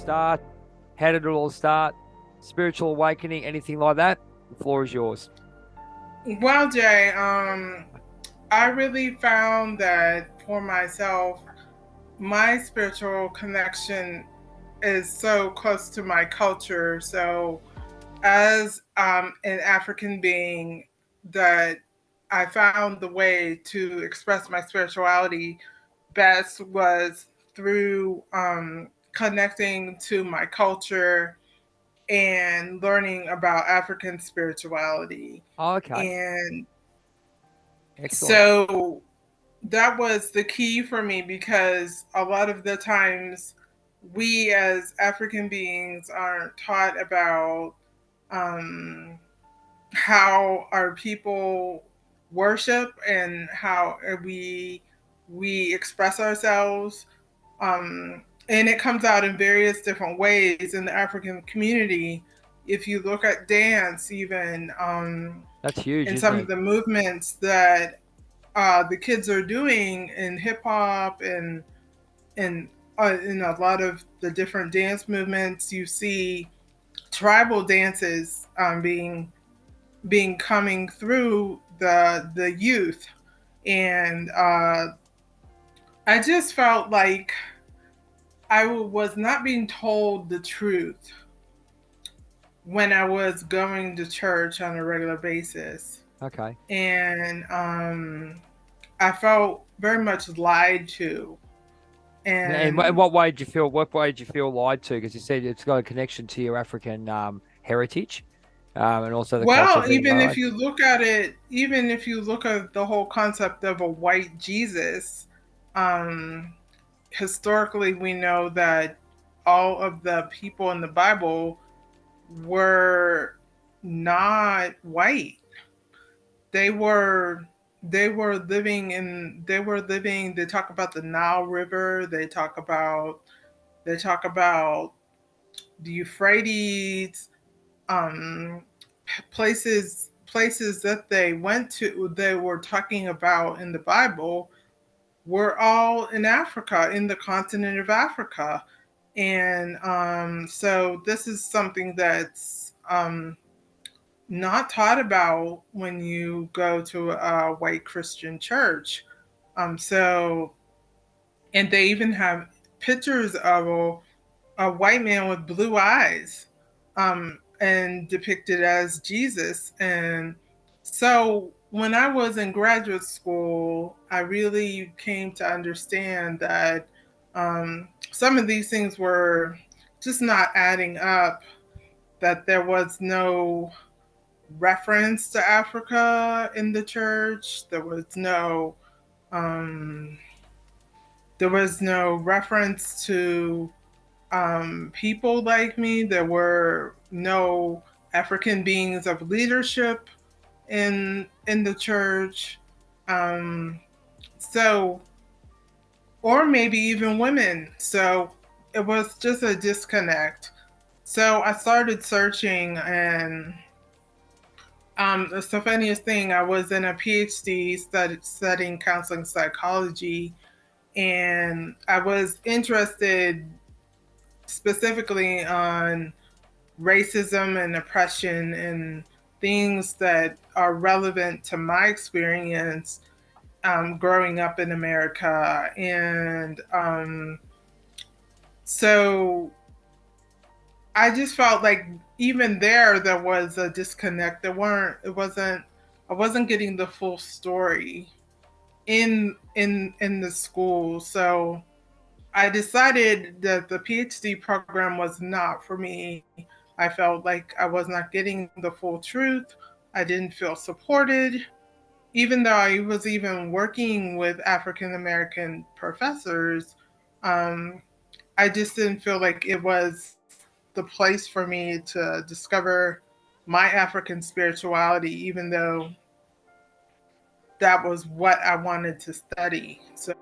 start? How did it all start? Spiritual awakening, anything like that? The floor is yours. Well, Jay, I really found that for myself, my spiritual connection is so close to my culture. So, as an African being, that I found the way to express my spirituality best was through connecting to my culture and learning about African spirituality. Oh, okay. And Excellent. so that was the key for me because a lot of the times we as African beings aren't taught about um, how our people worship and how we express ourselves. And it comes out in various different ways in the African community. If you look at dance, even That's huge, in isn't some of it? the movements that the kids are doing in hip hop and in a lot of the different dance movements, you see tribal dances being coming through the youth, and I just felt like I was not being told the truth when I was going to church on a regular basis, Okay. and I felt very much lied to. In And what way did you feel? What way did you feel lied to? Because you said it's got a connection to your African heritage, and also the culture well, being even if lied. you look at it, even if you look at the whole concept of a white Jesus, um, historically we know that all of the people in the Bible were not white. They were they were living. They talk about the Nile River. They talk about the Euphrates, um, places that they went to. They were talking about in the Bible were all in Africa, in the continent of Africa, and so this is something that's not taught about when you go to a white Christian church. So, and they even have pictures of a white man with blue eyes, and depicted as Jesus. And so, when I was in graduate school, I really came to understand that some of these things were just not adding up. That there was no reference to Africa in the church. Um, there was no reference to people like me. There were no African beings of leadership in the church. Um, so, or maybe even women. So it was just a disconnect. So I started searching, and the funniest thing, I was in a PhD studying counseling psychology, and I was interested specifically on racism and oppression and things that are relevant to my experience growing up in America. And so I just felt like even there was a disconnect. I wasn't getting the full story in the school. So I decided that the PhD program was not for me. I felt like I was not getting the full truth. I didn't feel supported, even though I was even working with African American professors. Um, I just didn't feel like it was the place for me to discover my African spirituality, even though that was what I wanted to study. So